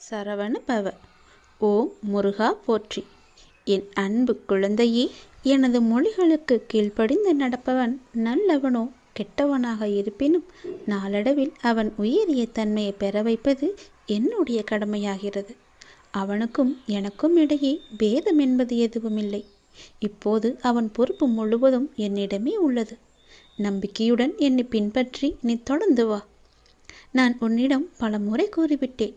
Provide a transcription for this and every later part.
சரவண பவ. ஓம் முருகா போற்றி. என் அன்பு குழந்தையே, எனது மொழிகளுக்கு கீழ்ப்படிந்து நடப்பவன் நல்லவனோ கெட்டவனாக இருப்பினும் நாளடைவில் அவன் உயரிய தன்மையை பெற வைப்பது என்னுடைய கடமையாகிறது. அவனுக்கும் எனக்கும் இடையே பேதம் என்பது எதுவும் இல்லை. இப்போது அவன் பொறுப்பு முழுவதும் என்னிடமே உள்ளது. நம்பிக்கையுடன் என்னை பின்பற்றி நீ தொடர்ந்து வா. நான் உன்னிடம் பல முறை கூறிவிட்டேன்,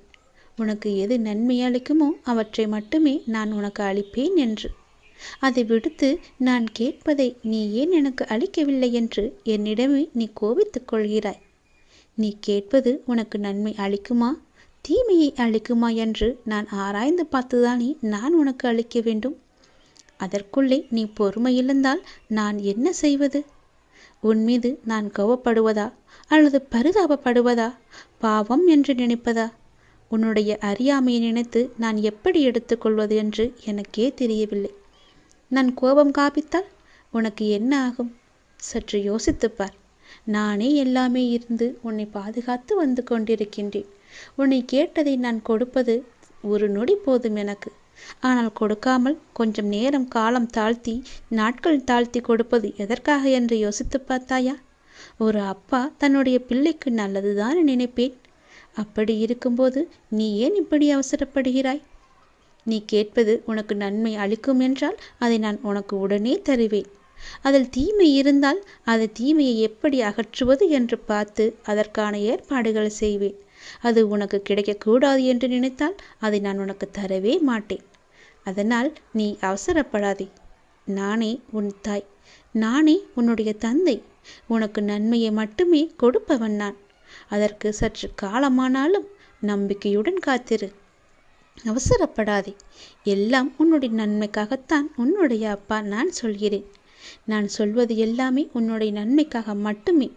உனக்கு எது நன்மை அளிக்குமோ அவற்றை மட்டுமே நான் உனக்கு அளிப்பேன் என்று. அதை விடுத்து நான் கேட்பதை நீ ஏன் எனக்கு அளிக்கவில்லை என்று என்னிடமே நீ கோபித்துக் கொள்கிறாய். நீ கேட்பது உனக்கு நன்மை அளிக்குமா தீமையை அளிக்குமா என்று நான் ஆராய்ந்து பார்த்துதானே நான் உனக்கு அளிக்க வேண்டும். அதற்குள்ளே நீ பொறுமை இழந்தால் நான் என்ன செய்வது? உன் மீது நான் கோபப்படுவதா அல்லது பரிதாபப்படுவதா, பாவம் என்று நினைப்பதா? உன்னுடைய அறியாமையை நினைத்து நான் எப்படி எடுத்துக்கொள்வது என்று எனக்கே தெரியவில்லை. நான் கோபம் காப்பித்தால் உனக்கு என்ன ஆகும்? சற்று யோசித்துப்பார். நானே எல்லாமே இருந்து உன்னை பாதுகாத்து வந்து கொண்டிருக்கின்றேன். உன்னை கேட்டதை நான் கொடுப்பது ஒரு நொடி போதும் எனக்கு. ஆனால் கொடுக்காமல் கொஞ்சம் நேரம் காலம் தாழ்த்தி நாட்கள் தாழ்த்தி கொடுப்பது எதற்காக என்று யோசித்து பார்த்தாயா? ஒரு அப்பா தன்னுடைய பிள்ளைக்கு நல்லதுதான் நினைப்பேன். அப்படி இருக்கும்போது நீ ஏன் இப்படி அவசரப்படுகிறாய்? நீ கேட்பது உனக்கு நன்மை அளிக்கும் என்றால் அதை நான் உனக்கு உடனே தருவேன். அதில் தீமை இருந்தால் அது தீமையை எப்படி அகற்றுவது என்று பார்த்து அதற்கான ஏற்பாடுகள் செய்வேன். அது உனக்கு கிடைக்கக்கூடாது என்று நினைத்தால் அதை நான் உனக்கு தரவே மாட்டேன். அதனால் நீ அவசரப்படாதே. நானே உன் தாய், நானே உன்னுடைய தந்தை. உனக்கு நன்மையை மட்டுமே கொடுப்பவன் நான். அதற்கு சற்று காலமானாலும் நம்பிக்கையுடன் காத்திரு. அவசரப்படாதே. எல்லாம் உன்னுடைய நன்மைக்காகத்தான் உன்னுடைய அப்பா நான் சொல்கிறேன். நான் சொல்வது எல்லாமே உன்னுடைய நன்மைக்காக மட்டுமே.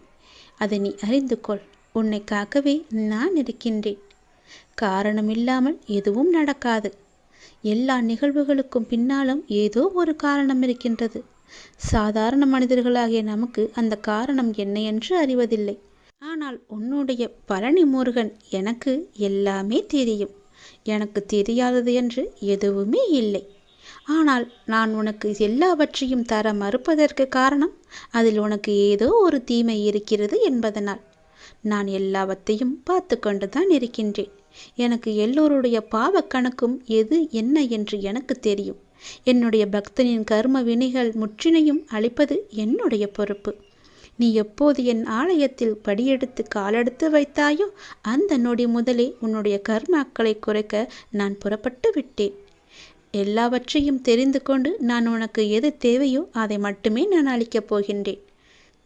அதை நீ அறிந்து கொள். உன்னை காக்கவே நான் இருக்கின்றேன். காரணமில்லாமல் எதுவும் நடக்காது. எல்லா நிகழ்வுகளுக்கும் பின்னாலும் ஏதோ ஒரு காரணம் இருக்கின்றது. சாதாரண மனிதர்களாகிய நமக்கு அந்த காரணம் என்ன என்று அறிவதில்லை. ஆனால் உன்னுடைய பழனி முருகன் எனக்கு எல்லாமே தெரியும். எனக்கு தெரியாதது என்று எதுவுமே இல்லை. ஆனால் நான் உனக்கு எல்லாவற்றையும் தர மறுப்பதற்கு காரணம் அதில் உனக்கு ஏதோ ஒரு தீமை இருக்கிறது என்பதனால். நான் எல்லாவற்றையும் பார்த்து கொண்டுதான் இருக்கின்றேன். எனக்கு எல்லோருடைய பாவ கணக்கும் எது என்ன என்று எனக்கு தெரியும். என்னுடைய பக்தனின் கர்ம வினைகள் முற்றினையும் அளிப்பது என்னுடைய பொறுப்பு. நீ எப்போது என் ஆலயத்தில் படியெடுத்து காலெடுத்து வைத்தாயோ அந்த நொடி முதலே உன்னுடைய கர்மாக்களை குறைக்க நான் புறப்பட்டு விட்டேன். எல்லாவற்றையும் தெரிந்து கொண்டு நான் உனக்கு எது தேவையோ அதை மட்டுமே நான் அளிக்கப் போகின்றேன்.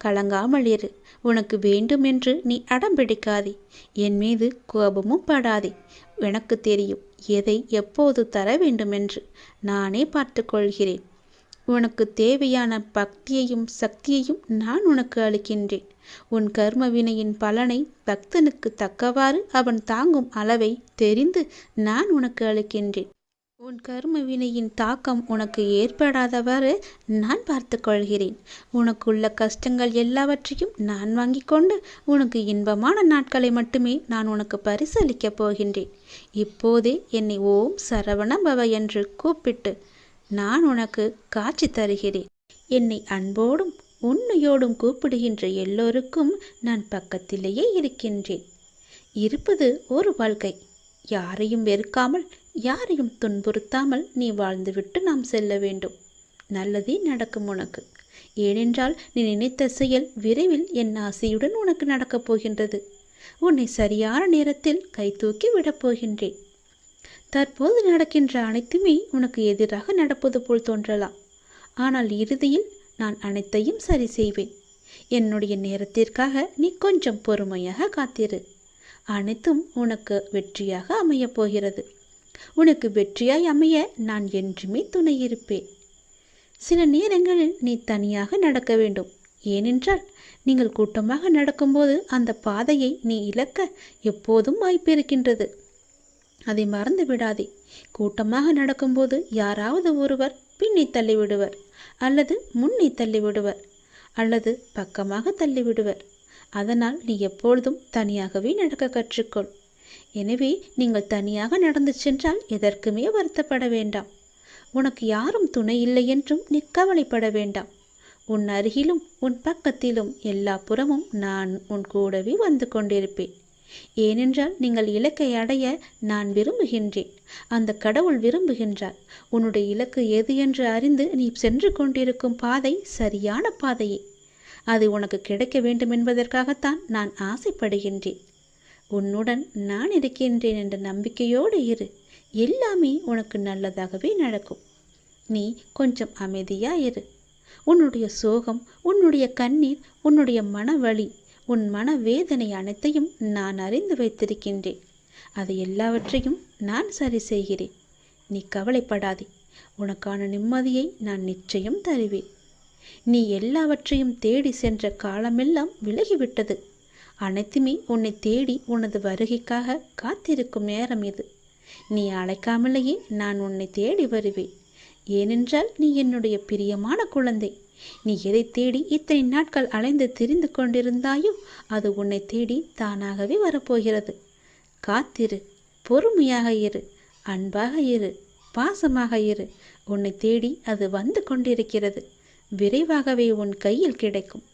கலங்காமல் இரு. உனக்கு வேண்டும் என்று நீ அடம் பிடிக்காதே. என் மீது கோபமும் படாதே. எனக்கு தெரியும் எதை எப்போது தர வேண்டும் என்று. நானே பார்த்து கொள்கிறேன். உனக்கு தேவையான பக்தியையும் சக்தியையும் நான் உனக்கு அளிக்கின்றேன். உன் கர்ம வினையின் பலனை பக்தனுக்கு தக்கவாறு அவன் தாங்கும் அளவை தெரிந்து நான் உனக்கு அளிக்கின்றேன். உன் கர்ம வினையின் தாக்கம் உனக்கு ஏற்படாதவாறு நான் பார்த்து கொள்கிறேன். உனக்குள்ள கஷ்டங்கள் எல்லாவற்றையும் நான் வாங்கி கொண்டு உனக்கு இன்பமான நாட்களை மட்டுமே நான் உனக்கு பரிசளிக்கப் போகின்றேன். இப்போதே என்னை ஓம் சரவண பவ என்று கூப்பிட்டு நான் உனக்கு காட்சி தருகிறேன். என்னை அன்போடும் உண்மையோடும் கூப்பிடுகின்ற எல்லோருக்கும் நான் பக்கத்திலேயே இருக்கின்றேன். இருப்பது ஒரு வாழ்க்கை. யாரையும் வெறுக்காமல் யாரையும் துன்புறுத்தாமல் நீ வாழ்ந்துவிட்டு நாம் செல்ல வேண்டும். நல்லதே நடக்கும் உனக்கு. ஏனென்றால் நீ நினைத்த செயல் விரைவில் என் ஆசையுடன் உனக்கு நடக்கப் போகின்றது. உன்னை சரியான நேரத்தில் கை தூக்கி விடப் போகின்றேன். தற்போது நடக்கின்ற அனைத்துமே உனக்கு எதிராக நடப்பது போல் தோன்றலாம். ஆனால் இறுதியில் நான் அனைத்தையும் சரி செய்வேன். என்னுடைய நேரத்திற்காக நீ கொஞ்சம் பொறுமையாக காத்திரு. அனைத்தும் உனக்கு வெற்றியாக அமையப் போகிறது. உனக்கு வெற்றியாய் அமைய நான் என்றுமே துணை இருப்பேன். சில நேரங்களில் நீ தனியாக நடக்க வேண்டும். ஏனென்றால் நீங்கள் கூட்டமாக நடக்கும்போது அந்த பாதையை நீ இழக்க எப்போதும் வாய்ப்பு இருக்கின்றது. அதை மறந்து விடாதே. கூட்டமாக நடக்கும்போது யாராவது ஒருவர் பின்னே தள்ளிவிடுவர், அல்லது முன்னே தள்ளிவிடுவர், அல்லது பக்கமாக தள்ளிவிடுவர். அதனால் நீ எப்பொழுதும் தனியாகவே நடக்க கற்றுக்கொள். எனவே நீங்கள் தனியாக நடந்து சென்றால் எதற்குமே வருத்தப்பட வேண்டாம். உனக்கு யாரும் துணை இல்லை என்றும் நீ கவலைப்பட வேண்டாம். உன் அருகிலும் உன் பக்கத்திலும் எல்லா புறமும் நான் உன் கூடவே வந்து கொண்டிருப்பேன். ஏனென்றால் நீங்கள் இலக்கை அடைய நான் விரும்புகின்றேன். அந்த கடவுள் விரும்புகின்றார். உன்னுடைய இலக்கு எது என்று அறிந்து நீ சென்று கொண்டிருக்கும் பாதை சரியான பாதையே. அது உனக்கு கிடைக்க வேண்டும் என்பதற்காகத்தான் நான் ஆசைப்படுகின்றேன். உன்னுடன் நான் இருக்கின்றேன் என்ற நம்பிக்கையோடு இரு. எல்லாமே உனக்கு நல்லதாகவே நடக்கும். நீ கொஞ்சம் அமைதியாயிரு. உன்னுடைய சோகம், உன்னுடைய கண்ணீர், உன்னுடைய மனவலி, உன் மனவேதனை அனைத்தையும் நான் அறிந்து வைத்திருக்கின்றேன். அதை எல்லாவற்றையும் நான் சரி செய்கிறேன். நீ கவலைப்படாதே. உனக்கான நிம்மதியை நான் நிச்சயம் தருவேன். நீ எல்லாவற்றையும் தேடி சென்ற காலமெல்லாம் விலகிவிட்டது. அனைத்துமே உன்னை தேடி உனது வருகைக்காக காத்திருக்கும் நேரம் இது. நீ அழைக்காமலேயே நான் உன்னை தேடி வருவேன். ஏனென்றால் நீ என்னுடைய பிரியமான குழந்தை. நீ எதை தேடி இத்தனை நாட்கள் அலைந்து திரிந்து கொண்டிருந்தாயோ அது உன்னை தேடி தானாகவே வரப்போகிறது. காத்திரு, பொறுமையாக இரு, அன்பாக இரு, பாசமாக இரு. உன்னை தேடி அது வந்து கொண்டிருக்கிறது. விரைவாகவே உன் கையில் கிடைக்கும்.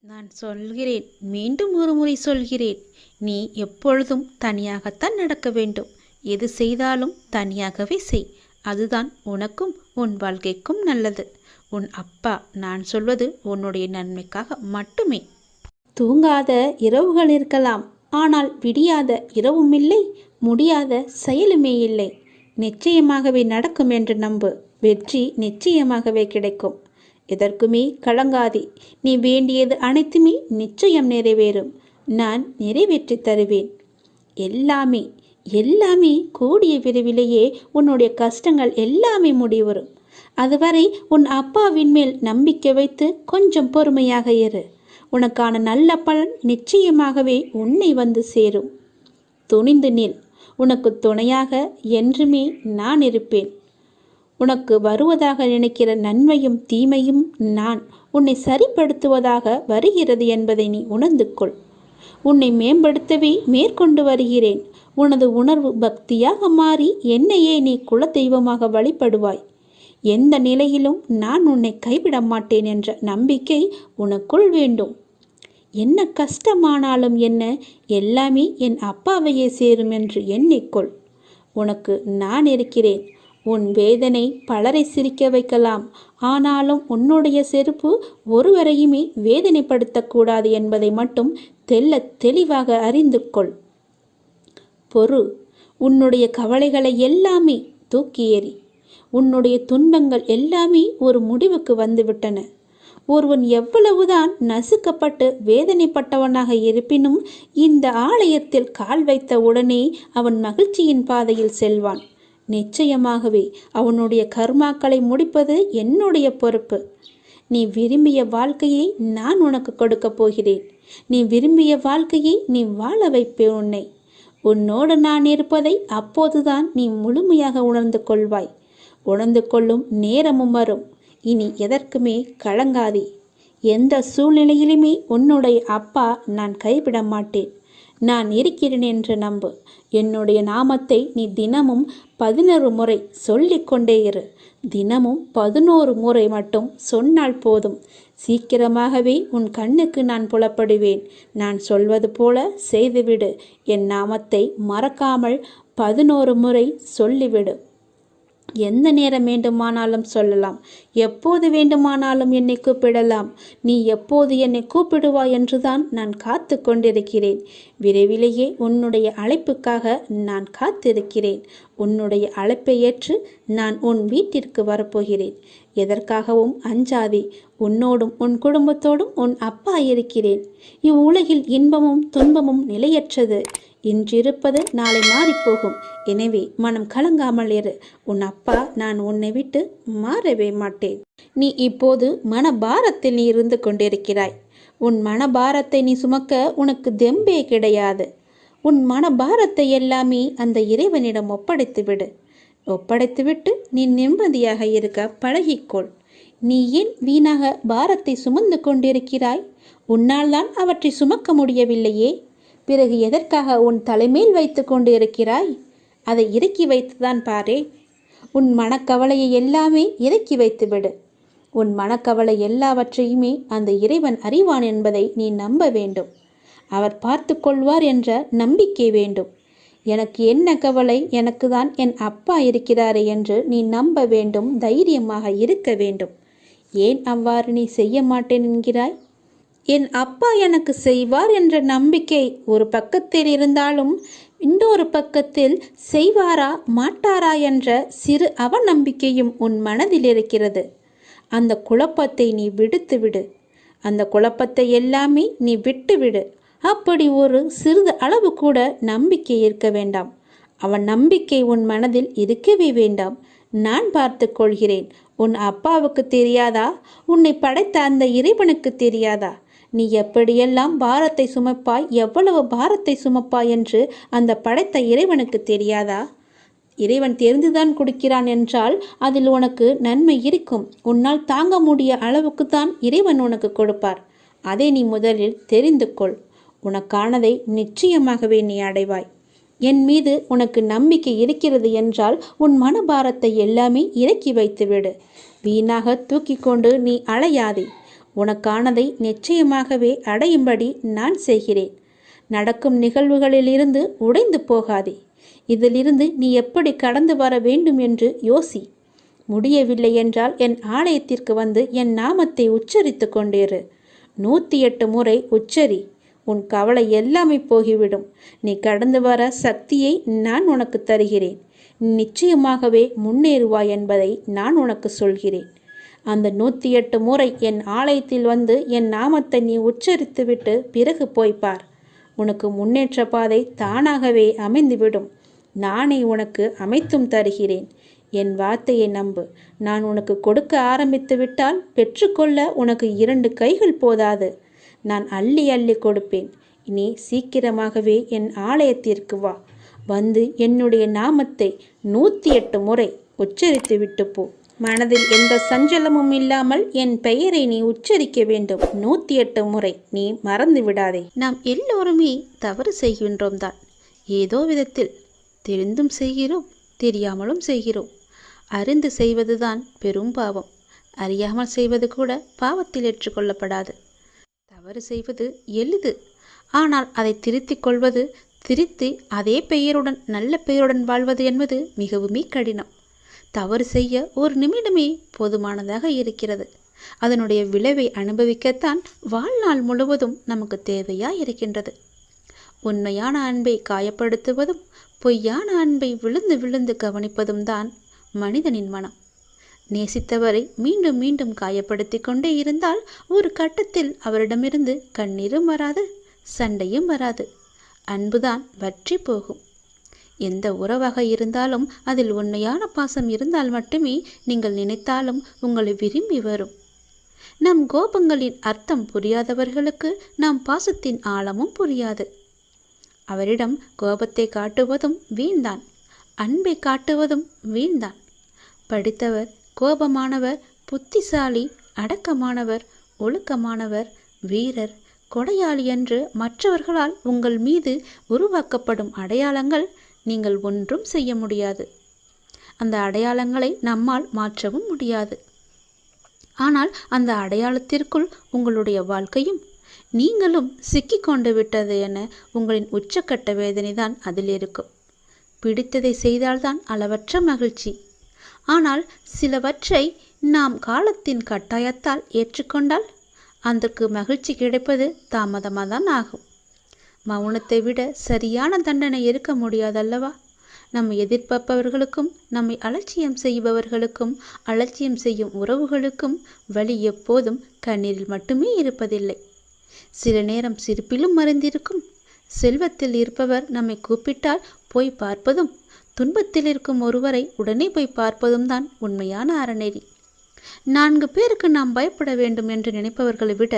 நான் சொல்கிறேன், மீண்டும் ஒரு முறை சொல்கிறேன், நீ எப்பொழுதும் தனியாகத்தான் நடக்க வேண்டும். எது செய்தாலும் தனியாகவே செய். அதுதான் உனக்கும் உன் வாழ்க்கைக்கும் நல்லது. உன் அப்பா நான் சொல்வது உன்னுடைய நன்மைக்காக மட்டுமே. தூங்காத இரவுகள் இருக்கலாம், ஆனால் விடியாத இரவும் இல்லை, முடியாத செயலுமே இல்லை. நிச்சயமாகவே நடக்கும் என்று நம்பு. வெற்றி நிச்சயமாகவே கிடைக்கும். எதற்குமே கலங்காதே. நீ வேண்டியது அனைத்துமே நிச்சயம் நிறைவேறும். நான் நிறைவேற்றி தருவேன். எல்லாமே எல்லாமே கூடிய விரைவிலேயே உன்னுடைய கஷ்டங்கள் எல்லாமே முடிவரும். அதுவரை உன் அப்பாவின் மேல் நம்பிக்கை வைத்து கொஞ்சம் பொறுமையாக இரு. உனக்கான நல்ல பலன் நிச்சயமாகவே உன்னை வந்து சேரும். துணிந்து நில். உனக்கு துணையாக என்றுமே நான் இருப்பேன். உனக்கு வருவதாக நினைக்கிற நன்மையும் தீமையும் நான் உன்னை சரிப்படுத்துவதாக வருகிறது என்பதை நீ உணர்ந்து கொள். உன்னை மேம்படுத்தவே மேற்கொண்டு வருகிறேன். உனது உணர்வு பக்தியாக மாறி என்னையே நீ குலதெய்வமாக வழிபடுவாய். எந்த நிலையிலும் நான் உன்னை கைவிட மாட்டேன் என்ற நம்பிக்கை உனக்குள் வேண்டும். என்ன கஷ்டமானாலும் என்ன, எல்லாமே என் அப்பாவையே சேரும் என்று எண்ணிக்கொள். உனக்கு நான் இருக்கிறேன். உன் வேதனை பலரை சிரிக்க வைக்கலாம். ஆனாலும் உன்னுடைய செருப்பு ஒருவரையுமே வேதனைப்படுத்தக்கூடாது என்பதை மட்டும் தெளிவாக அறிந்து கொள். பொறு. உன்னுடைய கவலைகளை எல்லாமே தூக்கி எறி. உன்னுடைய துன்பங்கள் எல்லாமே ஒரு முடிவுக்கு வந்துவிட்டன. ஒருவன் எவ்வளவுதான் நசுக்கப்பட்டு வேதனைப்பட்டவனாக இருப்பினும் இந்த ஆலயத்தில் கால் வைத்த உடனே அவன் மகிழ்ச்சியின் பாதையில் செல்வான். நிச்சயமாகவே அவனுடைய கர்மாக்களை முடிப்பது என்னுடைய பொறுப்பு. நீ விரும்பிய வாழ்க்கையை நான் உனக்கு கொடுக்கப் போகிறேன். நீ விரும்பிய வாழ்க்கையை நீ வாழ வைப்பேன். உன்னோடு நான் இருப்பதை அப்போதுதான் நீ முழுமையாக உணர்ந்து கொள்வாய். உணர்ந்து கொள்ளும் நேரமும் வரும். இனி எதற்குமே கலங்காதே. எந்த சூழ்நிலையிலுமே உன்னுடைய அப்பா நான் கைவிட மாட்டேன். நான் இருக்கிறேன் என்று நம்பு. என்னுடைய நாமத்தை நீ தினமும் 11 முறை சொல்லிக்கொண்டே இரு. தினமும் 11 முறை மட்டும் சொன்னால் போதும். சீக்கிரமாகவே உன் கண்ணுக்கு நான் புலப்படுவேன். நான் சொல்வது போல செய்துவிடு. என் நாமத்தை மறக்காமல் 11 முறை சொல்லிவிடு. எந்த நேரம் வேண்டுமானாலும் சொல்லலாம். எப்போது வேண்டுமானாலும் என்னை கூப்பிடலாம். நீ எப்போது என்னை கூப்பிடுவாய் என்றுதான் நான் காத்து கொண்டிருக்கிறேன். விரைவிலேயே உன்னுடைய அழைப்புக்காக நான் காத்திருக்கிறேன். உன்னுடைய அழைப்பை ஏற்று நான் உன் வீட்டிற்கு வரப்போகிறேன். எதற்காகவும் அஞ்சாதே. உன்னோடும் உன் குடும்பத்தோடும் உன் அப்பா இருக்கிறேன். இவ்வுலகில் இன்பமும் துன்பமும் நிலையற்றது. இன்றிருப்பது நாளை மாறிப்போகும். எனவே மனம் கலங்காமல் இரு. உன் அப்பா நான் உன்னை விட்டு மாறவே மாட்டேன். நீ இப்போது மனபாரத்தில் நீ இருந்து கொண்டிருக்கிறாய். உன் மனபாரத்தை நீ சுமக்க உனக்கு தெம்பே கிடையாது. உன் மனபாரத்தை எல்லாமே அந்த இறைவனிடம் ஒப்படைத்துவிடு. ஒப்படைத்துவிட்டு நீ நிம்மதியாக இருக்க பழகிக்கொள். நீ ஏன் வீணாக பாரத்தை சுமந்து கொண்டிருக்கிறாய்? உன்னால் தான் அவற்றை சுமக்க முடியவில்லையே. பிறகு எதற்காக உன் தலைமேல் வைத்து கொண்டு இருக்கிறாய்? அதை இறக்கி வைத்துதான் பாரே. உன் மனக்கவலையை எல்லாமே இறக்கி வைத்துவிடு. உன் மனக்கவலை எல்லாவற்றையுமே அந்த இறைவன் அறிவான் என்பதை நீ நம்ப வேண்டும். அவர் பார்த்து கொள்வார் என்ற நம்பிக்கை வேண்டும். எனக்கு என்ன கவலை, எனக்கு தான் என் அப்பா இருக்கிறாரே என்று நீ நம்ப வேண்டும். தைரியமாக இருக்க வேண்டும். ஏன் அவ்வாறு நீ செய்ய மாட்டேன் என்கிறாய்? என் அப்பா எனக்கு செய்வார் என்ற நம்பிக்கை ஒரு பக்கத்தில் இருந்தாலும் இன்னொரு பக்கத்தில் செய்வாரா மாட்டாரா என்ற சிறு அவநம்பிக்கையும் உன் மனதில் இருக்கிறது. அந்த குழப்பத்தை நீ விடுத்துவிடு. அந்த குழப்பத்தை எல்லாமே நீ விட்டுவிடு. அப்படி ஒரு சிறிது அளவு கூட நம்பிக்கை இருக்க வேண்டாம். அவன் நம்பிக்கை உன் மனதில் இருக்கவே வேண்டாம். நான் பார்த்து கொள்கிறேன். உன் அப்பாவுக்கு தெரியாதா? உன்னை படைத்த அந்த இறைவனுக்கு தெரியாதா? நீ எப்படியெல்லாம் பாரத்தை சுமப்பாய், எவ்வளவு பாரத்தை சுமப்பாய் என்று அந்த படைத்த இறைவனுக்கு தெரியாதா? இறைவன் தெரிந்துதான் கொடுக்கிறான் என்றால் அதில் உனக்கு நன்மை இருக்கும். உன்னால் தாங்க முடிய அளவுக்கு தான் இறைவன் உனக்கு கொடுப்பார். அதை நீ முதலில் தெரிந்து கொள். உனக்கானதை நிச்சயமாகவே நீ அடைவாய். என் மீது உனக்கு நம்பிக்கை இருக்கிறது என்றால் உன் மனபாரத்தை எல்லாமே இறக்கி வைத்துவிடு. வீணாக தூக்கி கொண்டு நீ அலையாதே. உனக்கானதை நிச்சயமாகவே அடையும்படி நான் செய்கிறேன். நடக்கும் நிகழ்வுகளிலிருந்து உடைந்து போகாதே. இதிலிருந்து நீ எப்படி கடந்து வர வேண்டும் என்று யோசி. முடியவில்லை என்றால் என் ஆலயத்திற்கு வந்து என் நாமத்தை உச்சரித்து கொண்டிரு. 108 முறை உச்சரி. உன் கவலை எல்லாமே போகிவிடும். நீ கடந்து வர சக்தியை நான் உனக்கு தருகிறேன். நிச்சயமாகவே முன்னேறுவாய் என்பதை நான் உனக்கு சொல்கிறேன். அந்த 108 முறை என் ஆலயத்தில் வந்து என் நாமத்தை நீ உச்சரித்துவிட்டு பிறகு போய்ப்பார். உனக்கு முன்னேற்ற பாதை தானாகவே அமைந்துவிடும். நானே உனக்கு அமைத்தும் தருகிறேன். என் வார்த்தையை நம்பு. நான் உனக்கு கொடுக்க ஆரம்பித்து விட்டால் பெற்றுக்கொள்ள உனக்கு 2 கைகள் போதாது. நான் அள்ளி அள்ளி கொடுப்பேன். நீ சீக்கிரமாகவே என் ஆலயத்திற்கு வா. வந்து என்னுடைய நாமத்தை 108 முறை உச்சரித்து விட்டு போ. மனதில் எந்த சஞ்சலமும் இல்லாமல் என் பெயரை நீ உச்சரிக்க வேண்டும். 108 முறை. நீ மறந்து விடாதே. நாம் எல்லோருமே தவறு செய்கின்றோம் தான். ஏதோ விதத்தில் தெரிந்தும் செய்கிறோம், தெரியாமலும் செய்கிறோம். அறிந்து செய்வதுதான் பெரும் பாவம். அறியாமல் செய்வது கூட பாவத்தில் ஏற்றுக்கொள்ளப்படாது. தவறு செய்வது எளிது. ஆனால் அதை திருத்திக் கொள்வது, திருத்தி அதே பெயருடன் நல்ல பெயருடன் வாழ்வது என்பது மிகவுமே கடினம். தவறு செய்ய ஒரு நிமிடமே போதுமானதாக இருக்கிறது. அதனுடைய விளைவை அனுபவிக்கத்தான் வாழ்நாள் முழுவதும் நமக்கு தேவையாய் இருக்கின்றது. உண்மையான அன்பை காயப்படுத்துவதும் பொய்யான அன்பை விழுந்து விழுந்து கவனிப்பதும் தான் மனிதனின் மனம். நேசித்தவரை மீண்டும் மீண்டும் காயப்படுத்தி கொண்டே இருந்தால் ஒரு கட்டத்தில் அவரிடமிருந்து கண்ணீரும் வராது, சண்டையும் வராது. அன்புதான் வற்றி போகும். எந்த உறவாக இருந்தாலும் அதில் உண்மையான பாசம் இருந்தால் மட்டுமே நீங்கள் நினைத்தாலும் உங்களை விரும்பி வரும். நம் கோபங்களின் அர்த்தம் புரியாதவர்களுக்கு நம் பாசத்தின் ஆழமும் புரியாது. அவரிடம் கோபத்தை காட்டுவதும் வீண்தான், அன்பை காட்டுவதும் வீண்தான். படித்தவர், கோபமானவர், புத்திசாலி, அடக்கமானவர், ஒழுக்கமானவர், வீரர், கொடையாளி என்று மற்றவர்களால் உங்கள் மீது உருவாக்கப்படும் அடையாளங்கள் நீங்கள் ஒன்றும் செய்ய முடியாது. அந்த அடையாளங்களை நம்மால் மாற்றவும் முடியாது. ஆனால் அந்த அடையாளத்திற்குள் உங்களுடைய வாழ்க்கையும் நீங்களும் சிக்கிக்கொண்டு விட்டது என உங்களின் உச்சக்கட்ட வேதனைதான் அதில் இருக்கும். பிடித்ததை செய்தால்தான் அளவற்ற மகிழ்ச்சி. ஆனால் சிலவற்றை நாம் காலத்தின் கட்டாயத்தால் ஏற்றுக்கொண்டால் அதற்கு மகிழ்ச்சி கிடைப்பது தாமதமாக தான் ஆகும். மௌனத்தை விட சரியான தண்டனை இருக்க முடியாதல்லவா? நம்மை எதிர்பார்ப்பவர்களுக்கும் நம்மை அலட்சியம் செய்பவர்களுக்கும் அலட்சியம் செய்யும் உறவுகளுக்கும் வலி எப்போதும் கண்ணீரில் மட்டுமே இருப்பதில்லை. சில நேரம் சிரிப்பிலும் மறைந்திருக்கும். செல்வத்தில் இருப்பவர் நம்மை கூப்பிட்டால் போய் பார்ப்பதும், துன்பத்தில் இருக்கும் ஒருவரை உடனே போய் பார்ப்பதும் தான் உண்மையான அறநெறி. 4 பேருக்கு நாம் பயப்பட வேண்டும் என்று நினைப்பவர்களை விட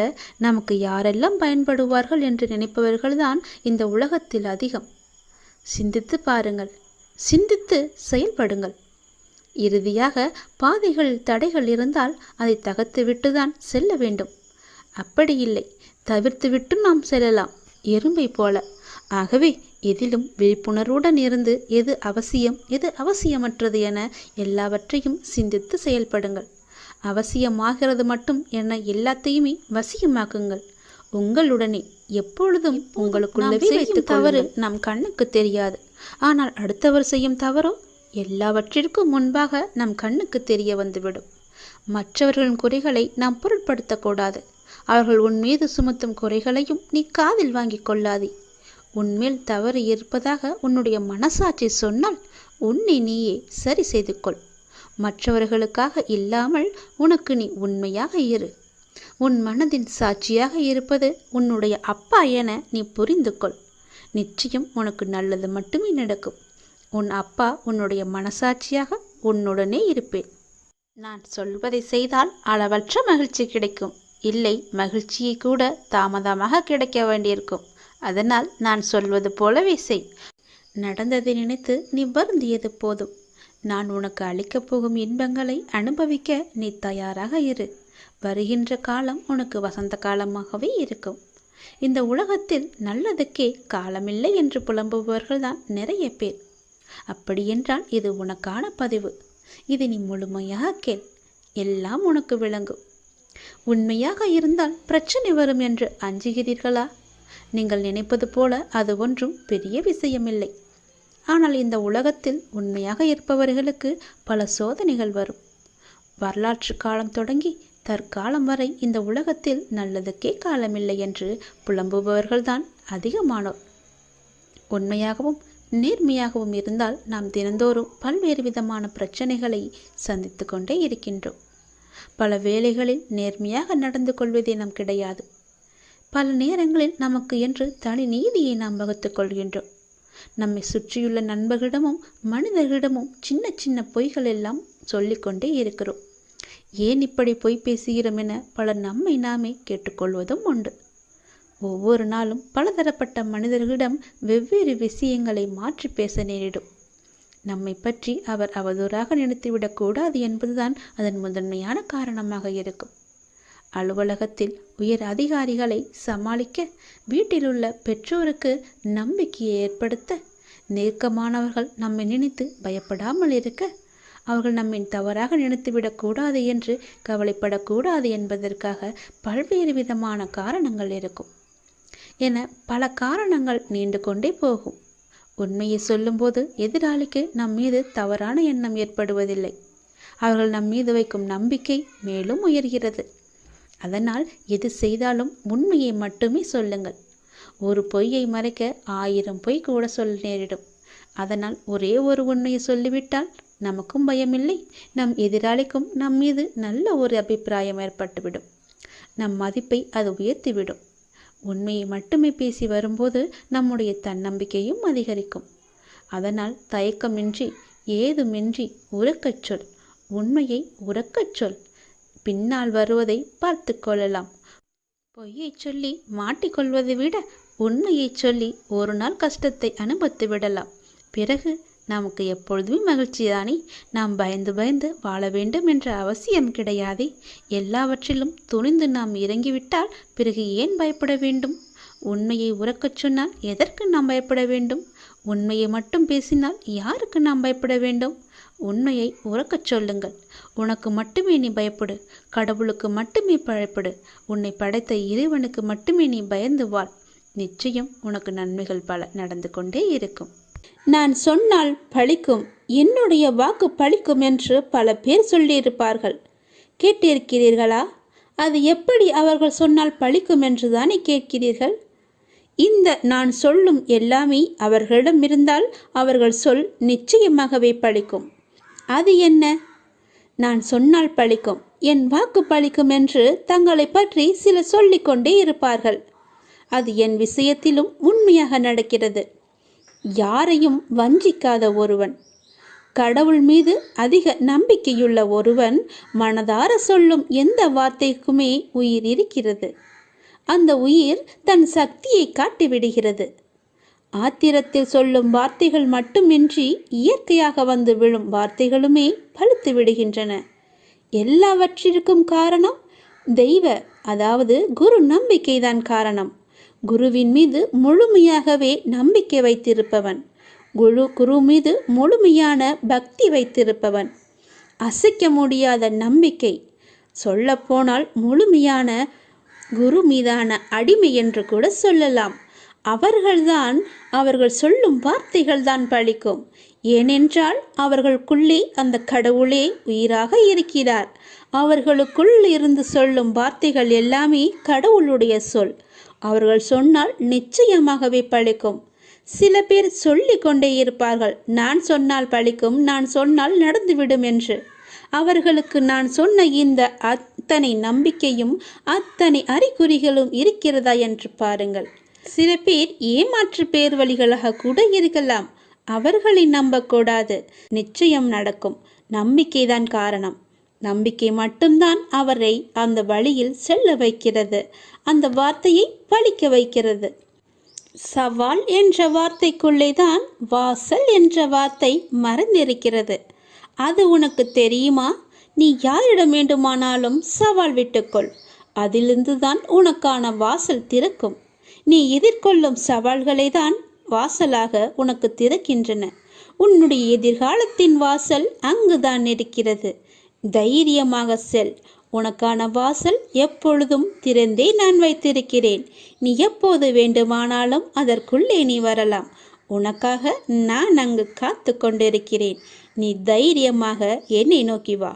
நமக்கு யாரெல்லாம் பயன்படுவார்கள் என்று நினைப்பவர்கள்தான் இந்த உலகத்தில் அதிகம். சிந்தித்து பாருங்கள், சிந்தித்து செயல்படுங்கள். இறுதியாக பாதைகளில் தடைகள் இருந்தால் அதை தகர்த்துவிட்டு தான் செல்ல வேண்டும். அப்படி இல்லை, தவிர்த்துவிட்டு நாம் செல்லலாம், எறும்பை போல. ஆகவே எதிலும் விழிப்புணர்வுடன் இருந்து எது அவசியம் எது அவசியமற்றது என எல்லாவற்றையும் சிந்தித்து செயல்படுங்கள். அவசியமாகிறது மட்டும் என எல்லாத்தையுமே வசியமாக்குங்கள். உங்களுடனே எப்பொழுதும் உங்களுக்குள்ளவே வைத்துக் தவறு நம் கண்ணுக்கு தெரியாது. ஆனால் அடுத்தவர் செய்யும் தவறோ எல்லாவற்றிற்கும் முன்பாக நம் கண்ணுக்கு தெரிய வந்துவிடும். மற்றவர்களின் குறைகளை நாம் பொருட்படுத்தக்கூடாது. அவர்கள் உன் மீது சுமத்தும் குறைகளையும் நீ காதில் வாங்கி கொள்ளாதே. உன்மேல் தவறு இருப்பதாக உன்னுடைய மனசாட்சி சொன்னால் உன்னை நீயே சரி செய்து கொள். மற்றவர்களுக்காக இல்லாமல் உனக்கு நீ உண்மையாக இரு. உன் மனதின் சாட்சியாக இருப்பது உன்னுடைய அப்பா என நீ புரிந்து கொள். நிச்சயம் உனக்கு நல்லது மட்டுமே நடக்கும். உன் அப்பா உன்னுடைய மனசாட்சியாக உன்னுடனே இருப்பேன். நான் சொல்வதை செய்தால் அளவற்ற மகிழ்ச்சி கிடைக்கும். இல்லை, மகிழ்ச்சியை கூட தாமதமாக கிடைக்க வேண்டியிருக்கும். அதனால் நான் சொல்வது போலவே செய். நடந்ததை நினைத்து நீ வருந்தியது போதும். நான் உனக்கு அளிக்கப் போகும் இன்பங்களை அனுபவிக்க நீ தயாராக இரு. வருகின்ற காலம் உனக்கு வசந்த காலமாகவே இருக்கும். இந்த உலகத்தில் நல்லதுக்கே காலமில்லை என்று புலம்புபவர்கள்தான் நிறைய பேர். அப்படியென்றால் இது உனக்கான பதிவு. இது நீ முழுமையாக கேள். எல்லாம் உனக்கு விளங்கும். உண்மையாக இருந்தால் பிரச்சனை வரும் என்று அஞ்சுகிறீர்களா? நீங்கள் நினைப்பது போல அது ஒன்றும் பெரிய விஷயமில்லை. ஆனால் இந்த உலகத்தில் உண்மையாக இருப்பவர்களுக்கு பல சோதனைகள் வரும். வரலாற்று காலம் தொடங்கி தற்காலம் வரை இந்த உலகத்தில் நல்லதுக்கே காலமில்லை என்று புலம்புபவர்கள்தான் அதிகமானோர். உண்மையாகவும் நேர்மையாகவும் இருந்தால் நாம் தினந்தோறும் பல்வேறு விதமான பிரச்சனைகளை சந்தித்து கொண்டே இருக்கின்றோம். பல வேளைகளில் நேர்மையாக நடந்து கொள்வதே நம் கிடையாது. பல நேரங்களில் நமக்கு என்று தனி நீதியை நாம் வகுத்து கொள்கின்றோம். நம்மை சுற்றியுள்ள நண்பர்களிடமும் மனிதர்களிடமும் சின்ன சின்ன பொய்கள் எல்லாம் சொல்லிக்கொண்டே இருக்கிறோம். ஏன் இப்படி பொய் பேசுகிறோம் என பலர் நம்மை நாமே கேட்டுக்கொள்வதும் உண்டு. ஒவ்வொரு நாளும் பலதரப்பட்ட மனிதர்களிடம் வெவ்வேறு விஷயங்களை மாற்றி பேச நேரிடும். நம்மை பற்றி அவர் அவதூறாக நினைத்துவிடக்கூடாது என்பதுதான் அதன் முதன்மையான காரணமாக இருக்கும். அலுவலகத்தில் உயர் அதிகாரிகளை சமாளிக்க, வீட்டிலுள்ள பெற்றோருக்கு நம்பிக்கையை ஏற்படுத்த, நெருக்கமானவர்கள் நம்மை நினைத்து பயப்படாமல் இருக்க, அவர்கள் நம்மை தவறாக நினைத்துவிடக்கூடாது என்று கவலைப்படக்கூடாது என்பதற்காக பல்வேறு விதமான காரணங்கள் இருக்கும் என பல காரணங்கள் நீண்டு கொண்டே போகும். உண்மையை சொல்லும்போது எதிராளிக்கு நம் மீது தவறான எண்ணம் ஏற்படுவதில்லை. அவர்கள் நம் மீது வைக்கும் நம்பிக்கை மேலும் உயர்கிறது. அதனால் எது செய்தாலும் உண்மையை மட்டுமே சொல்லுங்கள். ஒரு பொய்யை மறைக்க 1000 பொய் கூட சொல்ல நேரிடும். அதனால் ஒரே ஒரு உண்மையை சொல்லிவிட்டால் நமக்கும் பயமில்லை, நம் எதிராளிக்கும் நம் மீது நல்ல ஒரு அபிப்பிராயம் ஏற்பட்டுவிடும். நம் மதிப்பை அது உயர்த்திவிடும். உண்மையை மட்டுமே பேசி வரும்போது நம்முடைய தன்னம்பிக்கையும் அதிகரிக்கும். அதனால் தயக்கமின்றி ஏதுமின்றி உரக்கச் சொல். உண்மையை உரக்கச் சொல். பின்னால் வருவதை பார்த்து கொள்ளலாம். பொய்யை சொல்லி மாட்டிக்கொள்வதை விட உண்மையை சொல்லி ஒரு நாள் கஷ்டத்தை அனுபவித்து விடலாம். பிறகு நமக்கு எப்பொழுதுமே மகிழ்ச்சிதானே. நாம் பயந்து பயந்து வாழ வேண்டும் என்ற அவசியம் கிடையாதே. எல்லாவற்றிலும் துணிந்து நாம் இறங்கிவிட்டால் பிறகு ஏன் பயப்பட வேண்டும்? உண்மையை உரக்கச் சொன்னால் எதற்கு நாம் பயப்பட வேண்டும்? உண்மையை மட்டும் பேசினால் யாருக்கு நாம் பயப்பட வேண்டும்? உண்மையை உரக்கச் சொல்லுங்கள். உனக்கு மட்டுமே நீ பயப்படு. கடவுளுக்கு மட்டுமே பயப்படு. உன்னை படைத்த இறைவனுக்கு மட்டுமே நீ பயந்து வாழ். நிச்சயம் உனக்கு நன்மைகள் பல நடந்து கொண்டே இருக்கும். நான் சொன்னால் பழிக்கும், என்னுடைய வாக்கு பழிக்கும் என்று பல பேர் சொல்லியிருப்பார்கள். கேட்டிருக்கிறீர்களா? அது எப்படி அவர்கள் சொன்னால் பழிக்கும் என்று தானே கேட்கிறீர்கள். இந்த நான் சொல்லும் எல்லாமே அவர்களிடம் இருந்தால் அவர்கள் சொல் நிச்சயமாகவே பழிக்கும். அது என்ன? நான் சொன்னால் பழிக்கும், என் வாக்கு பழிக்கும் என்று தங்களை பற்றி சிலர் சொல்லிக்கொண்டே இருப்பார்கள். அது என் விஷயத்திலும் உண்மையாக நடக்கிறது. யாரையும் வஞ்சிக்காத ஒருவன், கடவுள் மீது அதிக நம்பிக்கையுள்ள ஒருவன் மனதார சொல்லும் எந்த வார்த்தைக்குமே உயிர் இருக்கிறது. அந்த உயிர் தன் சக்தியை காட்டிவிடுகிறது. ஆத்திரத்தில் சொல்லும் வார்த்தைகள் மட்டுமின்றி இயற்கையாக வந்து விழும் வார்த்தைகளுமே பழுத்து விடுகின்றன. எல்லாவற்றிற்கும் காரணம் தெய்வ, அதாவது குரு நம்பிக்கைதான் காரணம். குருவின் மீது முழுமையாகவே நம்பிக்கை வைத்திருப்பவன், குரு மீது முழுமையான பக்தி வைத்திருப்பவன், அசைக்க முடியாத நம்பிக்கை, சொல்லப்போனால் முழுமையான குரு மீதான அடிமை என்று கூட சொல்லலாம். அவர்கள் சொல்லும் வார்த்தைகள்தான் பலிக்கும். ஏனென்றால் அவர்களுக்குள்ளே அந்த கடவுளே உயிராக இருக்கிறார். அவர்களுக்குள் இருந்து சொல்லும் வார்த்தைகள் எல்லாமே கடவுளுடைய சொல். அவர்கள் சொன்னால் நிச்சயமாகவே பலிக்கும். சில பேர் சொல்லிக் கொண்டே இருப்பார்கள், நான் சொன்னால் பலிக்கும், நான் சொன்னால் நடந்துவிடும் என்று. அவர்களுக்கு நான் சொன்ன இந்த அத்தனை நம்பிக்கையும் அத்தனை அறிகுறிகளும் இருக்கிறதா என்று பாருங்கள். சில பேர் ஏமாற்று பேர் வழிகளாக கூட இருக்கலாம். அவர்களை நம்பக்கூடாது. நிச்சயம் நடக்கும். நம்பிக்கைதான் காரணம். நம்பிக்கை மட்டும்தான் அவரை அந்த வழியில் செல்ல வைக்கிறது, அந்த வார்த்தையை பலிக்க வைக்கிறது. சவால் என்ற வார்த்தைக்குள்ளே தான் வாசல் என்ற வார்த்தை மறைந்திருக்கிறது. அது உனக்கு தெரியுமா? நீ யாரிடம் வேண்டுமானாலும் சவால் விட்டுக்கொள். அதிலிருந்து தான் உனக்கான வாசல் திறக்கும். நீ எதிர்கொள்ளும் சவால்களை தான் வாசலாக உனக்கு திறக்கின்றன. உன்னுடைய எதிர்காலத்தின் வாசல் அங்குதான் இருக்கிறது. தைரியமாக செல். உனக்கான வாசல் எப்பொழுதும் திறந்தே நான் வைத்திருக்கிறேன். நீ எப்போது வேண்டுமானாலும் அதற்குள்ளே நீ வரலாம். உனக்காக நான் அங்கு காத்து கொண்டிருக்கிறேன். நீ தைரியமாக என்னை நோக்கி வா.